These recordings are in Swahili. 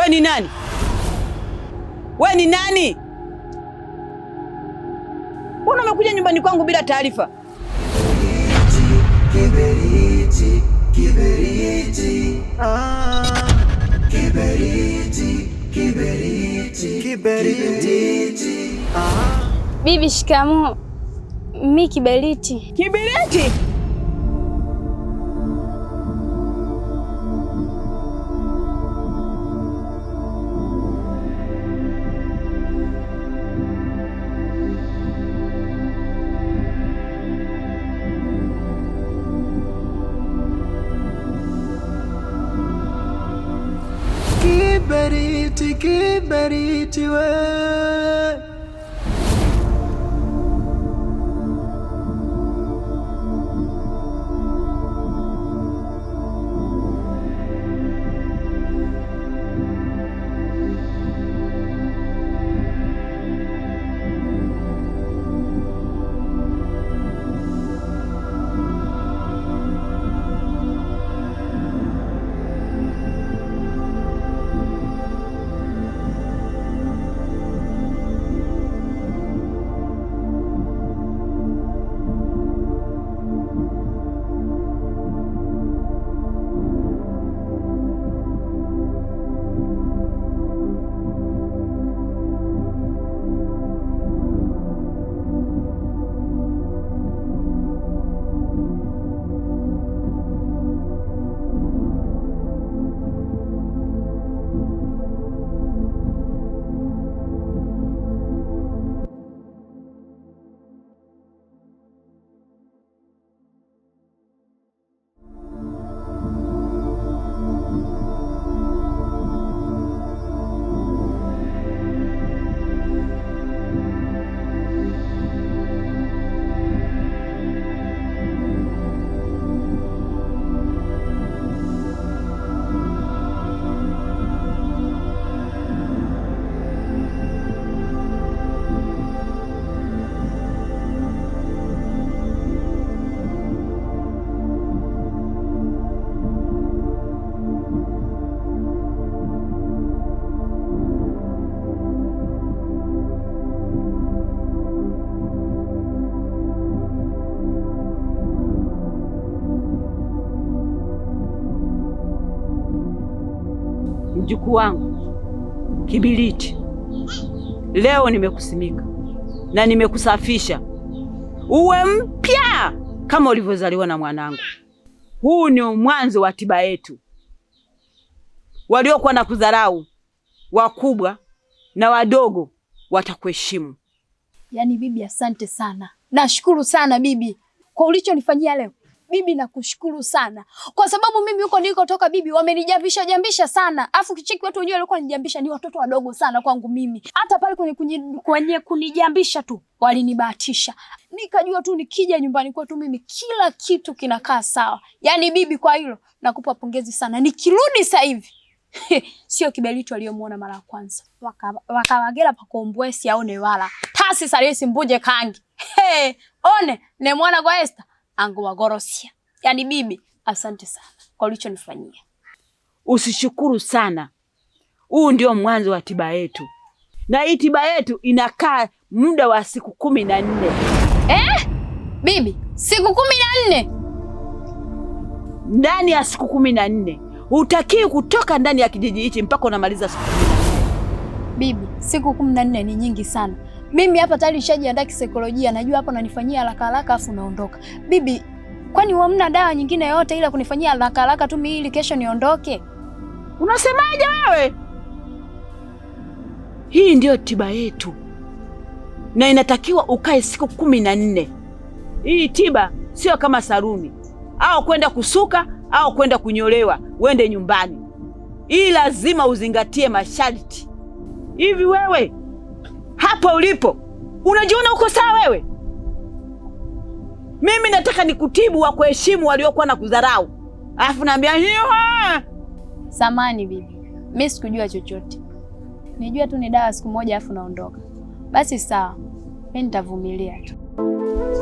We ni nani? We ni nani? Mbona umekuja nyumbani kwangu bila taarifa? Kiberiti, kiberiti, kiberiti, kiberiti, kiberiti. Bibi, shikamoo. Mi Kiberiti. Kiberiti? Kiberiti, kiberiti we. Mjukuu wangu Kiberiti, leo nimekusimika na nimekusafisha uwe mpya kama ulivyozaliwa na mwanangu. Huu ni mwanzo wa tiba yetu. Waliokuwa na kudharau, wakubwa na wadogo, watakuheshimu. Yaani bibi, asante sana. Nashukuru sana bibi kwa ulichonifanyia leo. Bibi, nakushukuru sana kwa sababu mimi huko nilikotoka bibi wamenijambisha sana. Afu kicheki watu wenyewe walikuwa wanijambisha ni watoto wadogo sana kwangu mimi. Hata pale kwenye kunijambisha tu walinibahatisha. Nikajua tu nikija nyumbani kwetu mimi kila kitu kinakaa sawa. Yaani bibi, kwa hilo nakupa pongezi sana. Nikirudi sasa hivi sio Kiberiti aliyomuona mara ya kwanza. Wakawagela pakombwesi aone wala. Tasi salisi mbuje kangi. One ne mwana kwa Esther angu wagorosia. Yaani bibi, asante sana kwa ulichonifanyia. Usishukuru sana. Huu ndio mwanzo wa tiba yetu. Na hii tiba yetu inakaa muda wa siku 14. Bibi, siku 14? Ndani ya siku 14 hutakiwi kutoka ndani ya kijiji hichi mpaka unamaliza siku 14. Bibi, siku 14 ni nyingi sana. Mimi hapa tayari nishajiandaa kisaikolojia, najua hapa unanifanyia haraka afu naondoka. Bibi, kwani hamna dawa nyingine yote ila kunifanyia haraka tu mimi ili kesho niondoke? Unasemaje wewe? Hii ndio tiba yetu. Na inatakiwa ukae siku 14. Hii tiba sio kama saruni au kwenda kusuka au kwenda kunyolewa uende nyumbani. Hii lazima uzingatie masharti. Hivi wewe hapo ulipo unajiona uko sawa wewe? Mimi nataka nikutibu wa kuheshimu waliokuwa na kudharau. Alafu naambia hiyo. Samani bibi, mimi sikujua chochote. Nijua tu ni dawa siku moja afu naondoka. Basi sawa, mimi nitavumilia tu.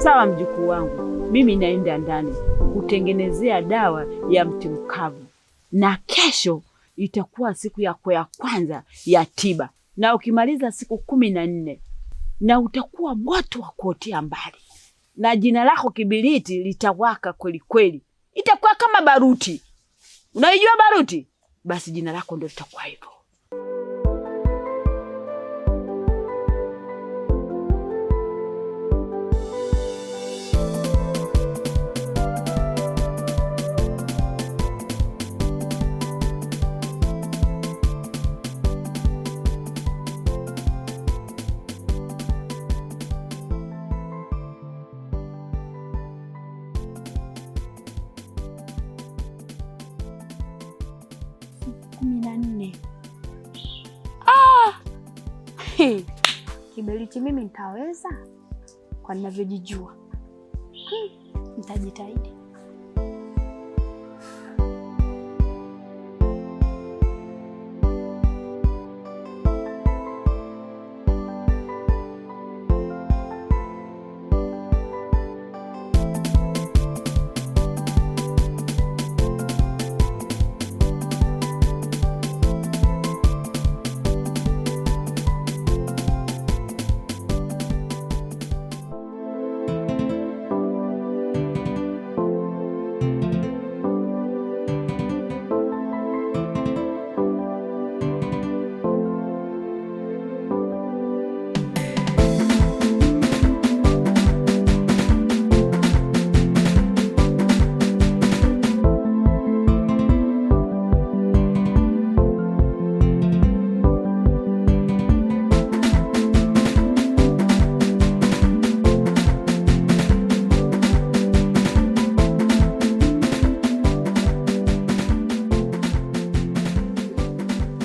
Sawa mjukuu wangu, mimi naenda ndani kutengenezea dawa ya mti mkavu. Na kesho itakuwa siku yako ya kwanza ya tiba, na ukimaliza siku 14 na utakuwa moto wa kuotea mbali, na jina lako Kibiriti litawaka kweli kweli, itakuwa kama baruti. Unaijua baruti? Basi jina lako ndio litakuwa hivyo. Kibiriti mimi nitaweza kwa ninavyojijua. Nitajitahidi.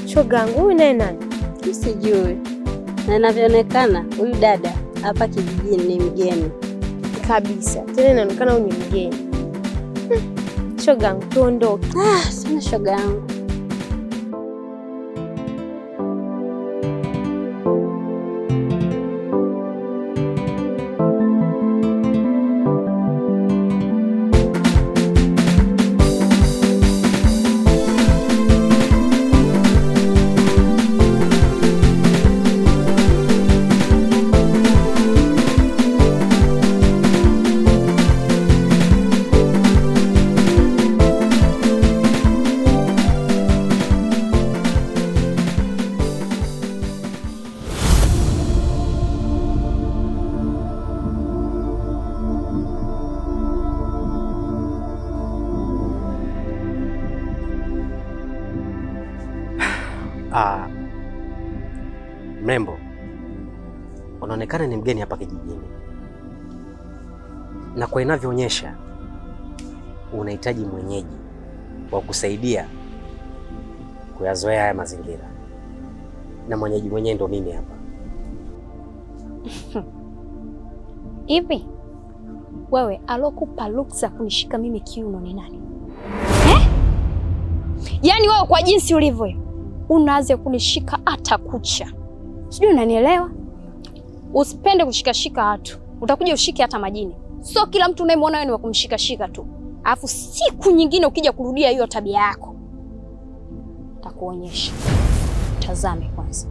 Shogangu huyu naye nani? Sijui. Na inavyoonekana huyu dada hapa kijijini ni mgeni kabisa. Tena inaonekana huyu ni mgeni. Shogangu tuondoke. Sana shogangu. Mrembo, unaonekana ni mgeni hapa kijijini, na kwa inavyoonyesha unahitaji mwenyeji wa kusaidia kuyazoea haya mazingira, na mwenyeji mwenyewe ndo mimi hapa. Hivi wewe alokupa ruksa kunishika mimi kiuno ni nani? Yaani wewe kwa jinsi ulivyo unaanza kunishika hata kucha. Sijui unanielewa? Usipende kushikashika watu. Utakuja ushike hata majini. Sio kila mtu unayemwona wewe ni wa kumshikashika tu. Alafu siku nyingine ukija kurudia hiyo tabia yako, nitakuonyesha. Tazame kwanza.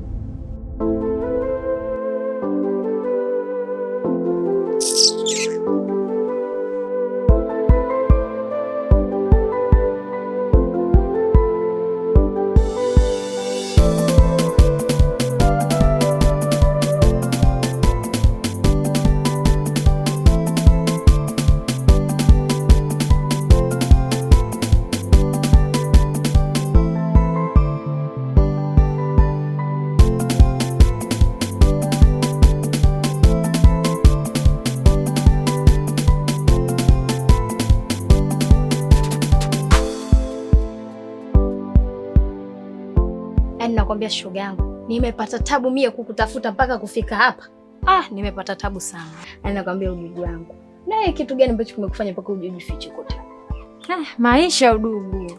Nakwambia shoga yangu, nimepata tabu mie kukutafuta mpaka kufika hapa. Nimepata tabu sana. Nakwambia udugu wangu. Naye kitu gani ambacho kimekufanya mpaka ujifiche kote? Maisha udugu.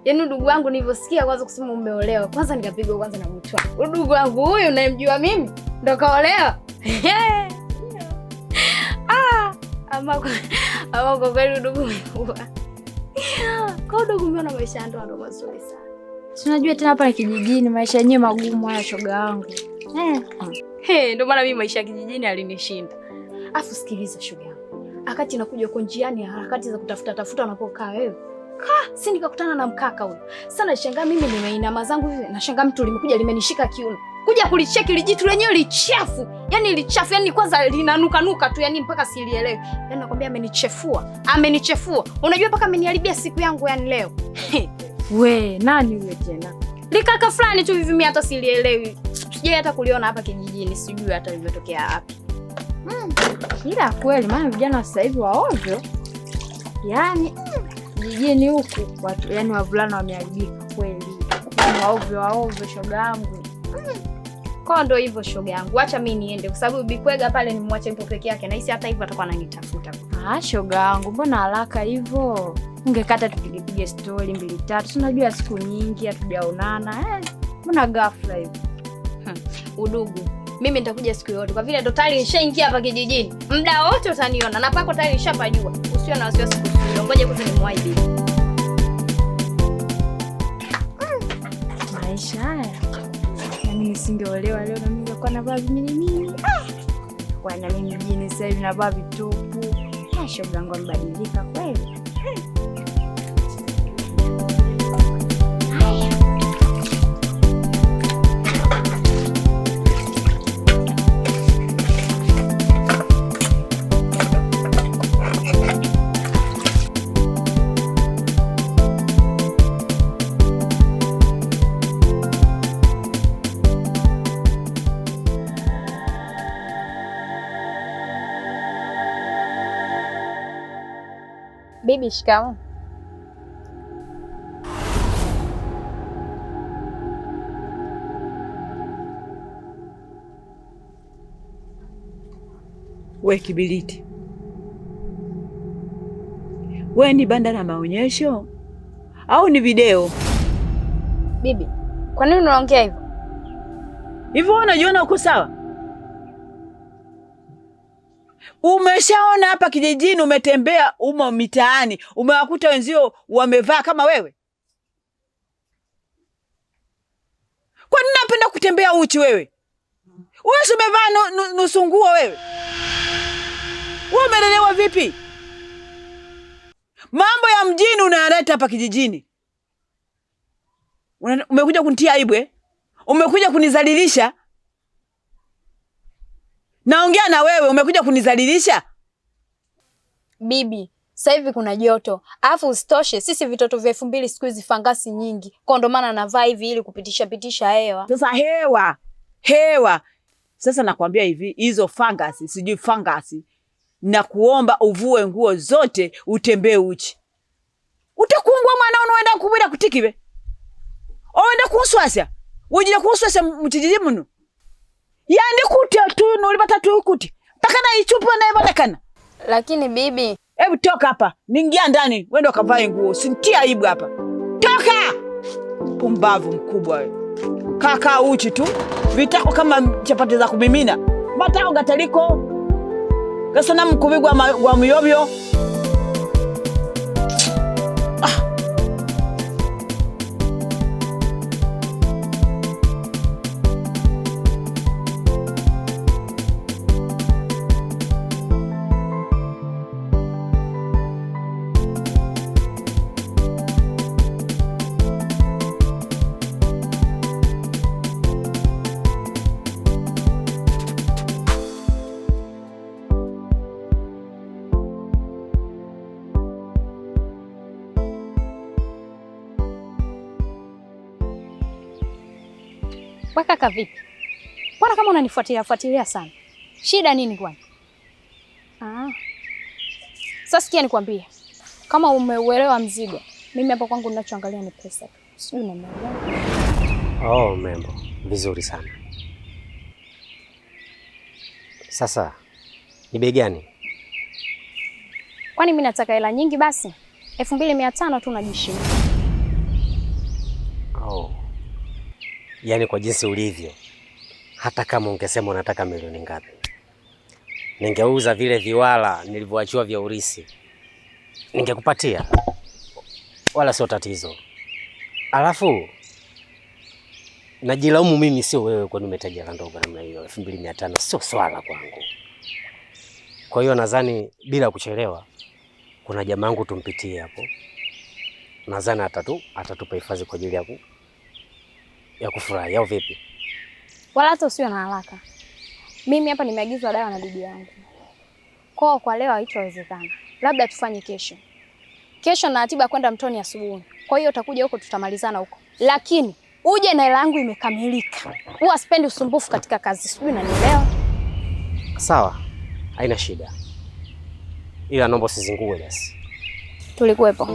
Yaani udugu wangu nilivyosikia kwanza kusema umeolewa, kwanza nikapigwa kwanza na mtu wangu. Udugu wangu huyu unayemjua mimi ndo kaolewa. Ama kwa kweli udugu umekuwa. Kwa udogo umeona maisha ya ndoa ndo mazuri sana. Si unajua tena hapa kijijini maisha yenyewe magumu haya shoga yangu. Ndio maana mimi maisha ya kijijini alinishinda. Afu sikiliza shoga yangu. Akati nakuja uko njiani harakati za kutafuta unapokaa wewe. Si nikakutana na mkaka huyo. Sasa nashangaa mimi nimeinama zangu hivi, nashangaa mtu limekuja limenishika kiuno. Kuja kulicheki lijitu lenyewe lichafu. Yaani lichafu, yaani kwanza linanuka tu, yaani mpaka silielewi. Yaani nakwambia amenichefua. Unajua mpaka ameniharibia siku yangu yani leo. We, nani huyo tena? Likaka fulani tu hivi mimi hata silielewi. Sijui hata kuliona hapa kijijini, sijui hata limetokea wapi. Ila kweli maana vijana sasa hivi waovyo. Yaani kijijini huku watu yani wavulana wameharibika kweli. Waovyo shoga yangu. Kwa ndo hivyo shoga yangu. Acha mimi niende kwa sababu Bikwega pale nimemwacha yupo peke yake na hisi hata hivyo atakuwa ananitafuta. Shoga yangu, mbona haraka hivyo? Ungekata tupige story 2-3. Unajua siku nyingi hatujaonana. Mbona ghafla hivyo? Udugu. Mimi nitakuja siku yote. Kwa vile ndo tayari nishaingia hapa kijijini. Muda wote utaniona na pako tayari nishapajua. Usiwe na wasiwasi kuhusu. Ngoja kwanza nimwahi bibi. Maisha haya. Mimi nisingeolewa leo na mimi ningekuwa navaa vimini. Bwana mimi mjini sasa hivi navaa vitupu. Shoga yangu amebadilika kweli. Bibi, shikamoo. We Kibiliti, we ni banda la maonyesho au ni video? Bibi, kwa nini unaongea hivyo? Hivyo unajiona uko sawa? Umeshaona hapa kijijini, umetembea umo mitaani, umewakuta wenzio wamevaa kama wewe? Kwa nini unapenda kutembea uchi wewe? Wewe umevaa nusu nguo wewe? Wewe umelelewa vipi? Mambo ya mjini unayaleta hapa kijijini. Umekuja kunitia aibu eh? Umekuja kunizalilisha? Naongea na wewe, umekuja kunizalilisha? Bibi, sasa hivi kuna joto. Alafu usitoshe sisi vitoto vya 2000 siku hizi fangasi nyingi. Kwa ndo maana navaa hivi ili kupitisha hewa. Sasa hewa. Sasa nakwambia hivi, hizo fangasi, sijui fangasi, na kuomba uvue nguo zote utembee uchi. Utakungwa mwana unaenda kubira kutikibe. Oenda kunswasya. Ujije kunswasya mchijiji muno. Yandi kutia tu nolipata tu kuti. Paka na ichupa na ibonekana. Lakini bibi, hebu toka hapa. Niingia ndani, wewe ndo kavae nguo. Sintia aibu hapa. Toka! Pumbavu mkubwa wewe. Kaka uchi tu. Vitako kama chapati za kumimina. Matao gataliko. Gasana mkubigwa wa muyobyo. Kaka vipi? Mbona kama unanifuatilia sana? Shida nini kwani? Sasa sikia nikwambie. Kama umeuelewa mzigo, mimi hapa kwangu ninachoangalia ni pesa. Sijui unanielewa? Membo. Vizuri sana. Sasa ni bei gani? Kwani mimi nataka hela nyingi basi? 2500 tu najishinda. Yaani kwa jinsi ulivyo, hata kama ungesema unataka milioni ngapi, ningeuza vile viwala nilivyoachiwa vya urisi, ningekupatia. wala sio tatizo. Alafu najilaumu mimi, sio wewe, kwani umetaja hela ndogo namna hiyo. 2500 sio swala kwangu. Kwa hiyo nadhani bila kuchelewa kuna jamaa wangu tumpitie hapo. Nadhani atatupa hifadhi kwa ajili ya kufurahi, au vipi? Wala hata usiwe na haraka. Mimi hapa nimeagizwa dawa na bibi yangu. Kwa leo haitawezekana. Labda tufanye kesho. Kesho na ratiba kwenda Mtoni asubuhi. Kwa hiyo utakuja huko, tutamalizana huko. Lakini uje na hela yangu imekamilika. Huwa sipendi usumbufu katika kazi. Sijui unanielewa? Sawa. Haina shida. Ila naomba usizingue basi. Tulikuwepo.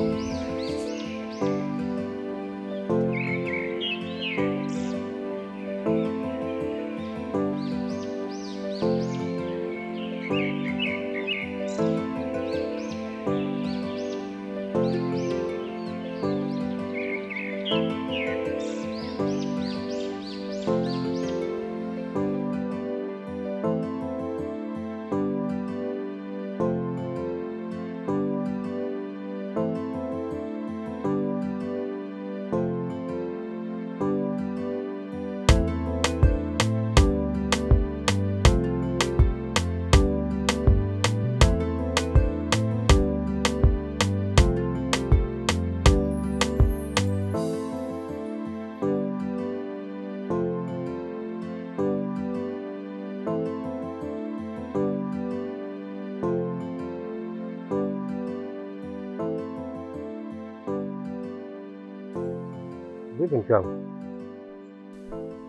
Vipi mke wangu?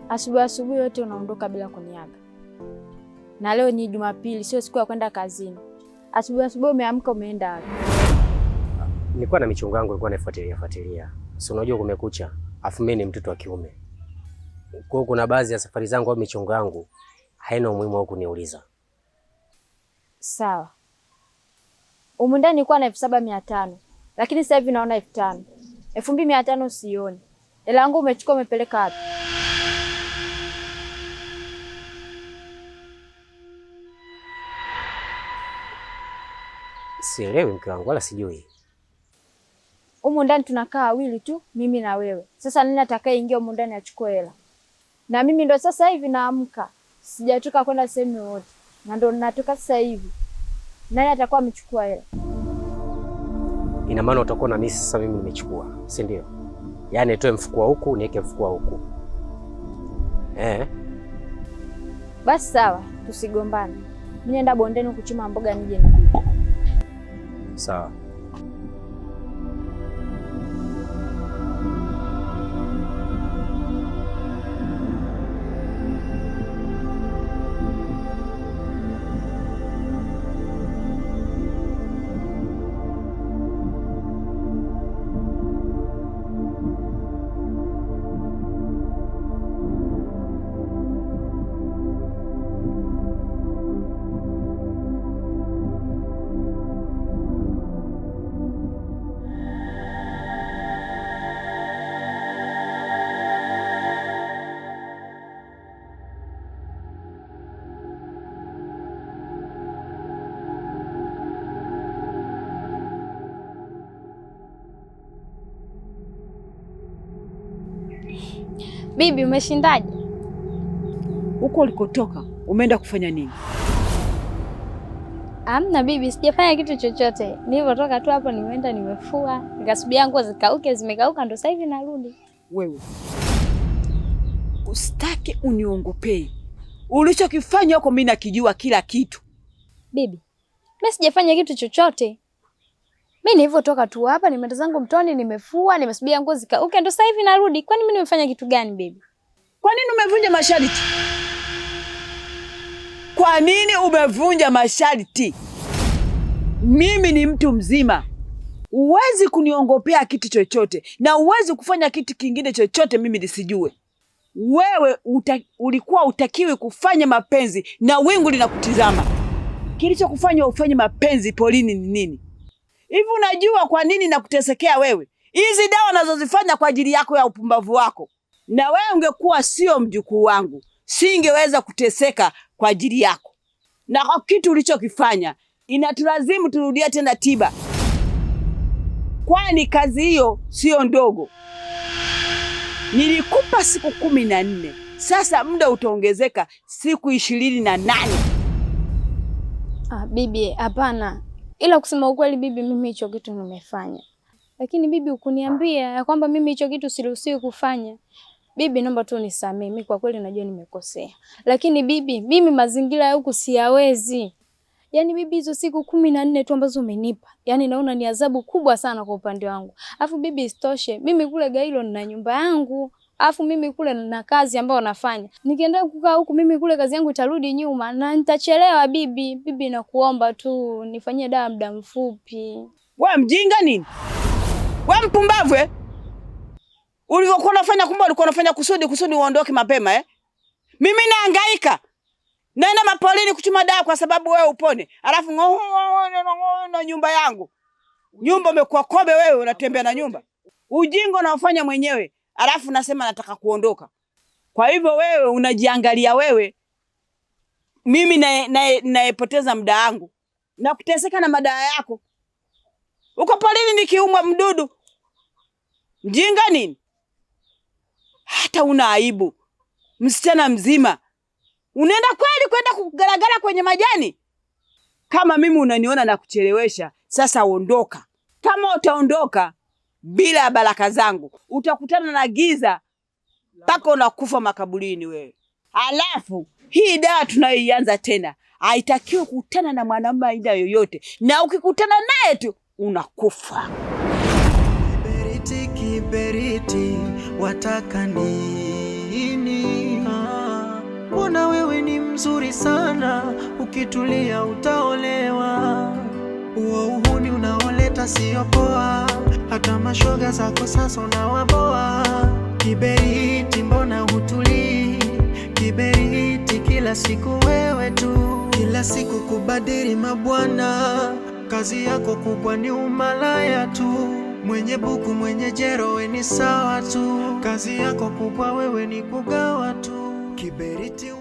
Asubuhi yote unaondoka bila kuniaga. Na leo ni Jumapili, sio siku ya kwenda kazini. Asubuhi umeamka umeenda wapi? Nilikuwa na michongo yangu, nilikuwa naifuatilia. Si unajua kumekucha. Afu mimi ni mtoto wa kiume. Kwa hiyo kuna baadhi ya safari zangu au michongo yangu haina umuhimu wa kuniuliza. Sawa. Humu ndani nilikuwa na 7500, lakini sasa hivi naona 5000. 2500 sioni. Hela yangu umechukua umepeleka wapi? Sielewi mke wangu, wala sijui. Humu ndani tunakaa wawili tu, mimi na wewe. Sasa nani atakayeingia humu ndani achukue hela? Na mimi ndo sasa hivi naamka. Sijatoka kwenda sehemu yoyote. Na ndo natoka sasa hivi. Nani atakuwa amechukua hela? Ina maana utakuwa na mimi sasa, mimi nimechukua, si ndio? Yaani nitoe mfuko huku niweke mfuko huku. Basi sawa, tusigombane. Mimi naenda bondeni kuchuma mboga nije nikuje. Sawa. Bibi, umeshindaje? Huko ulikotoka umeenda kufanya nini? Hamna bibi, sijafanya kitu chochote. Nilipotoka tu hapo nimeenda nimefua, nikasubiria nguo zikauke, zimekauka ndo sasa hivi narudi. Wewe usitake uniongopee. Ulichokifanya huko mimi nakijua kila kitu. Bibi, mimi sijafanya kitu chochote. Mimi nilipotoka tu hapa nimeenda zangu mtoni, nimefua, nimesubiria nguo zikauke ndo sasa hivi narudi. Kwani mimi nimefanya kitu gani bibi? Kwa nini umevunja masharti? Kwa nini umevunja masharti? Mimi ni mtu mzima. Uwezi kuniongopea kitu chochote na uwezi kufanya kitu kingine chochote mimi nisijue. Wewe ulikuwa utakiwi kufanya mapenzi na wingu linakutizama. Kilichokufanya ufanye mapenzi polini ni nini? Hivi unajua kwa nini nakutesekea wewe? Hizi dawa nazozifanya kwa ajili yako ya upumbavu wako. Na wewe ungekuwa sio mjukuu wangu, singeweza kuteseka kwa ajili yako. Na kwa kitu ulichokifanya, inatulazimu turudie tena tiba. kwani kazi hiyo sio ndogo. Nilikupa siku 14, sasa muda utaongezeka siku 28. Bibi, hapana. Ila kusema ukweli bibi, mimi hicho kitu nimefanya. Lakini bibi, ukuniambia ya kwamba mimi hicho kitu siruhusiwi kufanya. Bibi, naomba tu unisamehe. Mimi kwa kweli najua nimekosea. Lakini bibi, mimi mazingira ya huku siyawezi. Yaani bibi, hizo siku 14 tu ambazo umenipa, yaani naona ni adhabu kubwa sana kwa upande wangu. Alafu bibi, isitoshe, mimi kule Gairo nina nyumba yangu. Alafu mimi kule nina kazi ambayo nafanya. Nikienda kukaa huku mimi kule kazi yangu itarudi nyuma na nitachelewa bibi. Bibi, nakuomba tu nifanyie dawa muda mfupi. Wewe mjinga nini? Wewe mpumbavu eh? Ulivyokuwa unafanya kumbe ulikuwa unafanya kusudi uondoke mapema eh? Mimi nahangaika. Naenda mapolini kuchuma dawa kwa sababu wewe upone. Alafu na nyumba yangu. Nyumba umekuwa kobe wewe, unatembea na nyumba. Ujinga unaofanya mwenyewe. Alafu nasema nataka kuondoka. Kwa hivyo wewe unajiangalia wewe. Mimi naepoteza muda wangu. Na kuteseka na madawa yako. Uko polini nikiumwa mdudu. Mjinga nini? Hata una aibu. Msichana mzima. Unaenda kweli kwenda kugaragara kwenye majani? Kama mimi unaniona na kuchelewesha, sasa ondoka. Kama utaondoka bila ya baraka zangu, utakutana na giza mpaka unakufa makaburini wewe. Alafu hii dawa tunayoianza tena haitakiwi kukutana na mwanamume aina yoyote, na ukikutana naye tu unakufa. Kiberiti, kiberiti, wataka nini? Mbona wewe ni mzuri sana, ukitulia utaolewa. Uhuni unaoleta sio poa, hata mashoga zako sasa unawaboa. Kiberiti, mbona hutulii? Kiberiti, kila siku wewe tu, kila siku kubadili mabwana. Kazi yako kubwa ni umalaya tu, mwenye buku mwenye jero we ni sawa tu. Kazi yako kubwa wewe ni kugawa tu. Kiberiti